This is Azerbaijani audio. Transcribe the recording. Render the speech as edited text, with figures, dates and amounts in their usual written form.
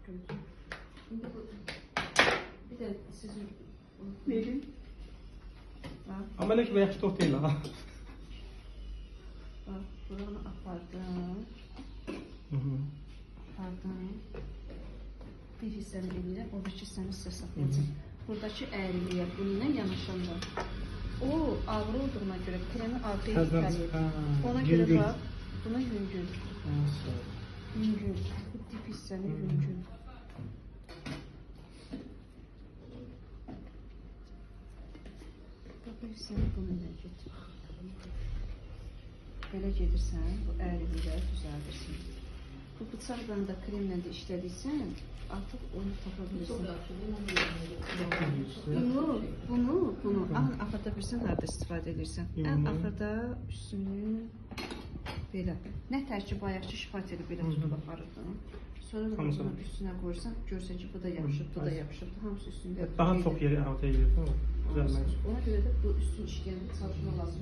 gördüm. Şimdi bu bir de sizin Verin. bak, Amma elə ki, yaxşı tort deyil ha. bak buranı apardım. Apardım. Bir hissəni eləyirəm, oradakı hissəni sizə saxlayacağım. Buradakı əyriliyə bununla yanaşanda o ağır olduğuna görə kremi arxaya itələyir. Ona görə bax, buna yüngül. Yüngül. Bu dip hissəni yüngül. Bax, bu hissəni bununla get. Belə gedirsən, bu əyrilikləri düzəldirsən. Bu bıçaqla da kremlə də işlədiksən, artıq onu tapa bilirsən. Bunu axırda bilirsən, harada istifadə edirsən. Ən axırda üstünü belə. Nə tərki bayaqçı şifateli belə tutub aparırdın. Sonra da bunun üstünə qoyursan, görsən ki, bu da yapışıb, bu da yapışıb. Hamısı üstündə. Daha çox yeri əhatə edir. Ona görə də bu üstün işləyəndə çalışma lazım.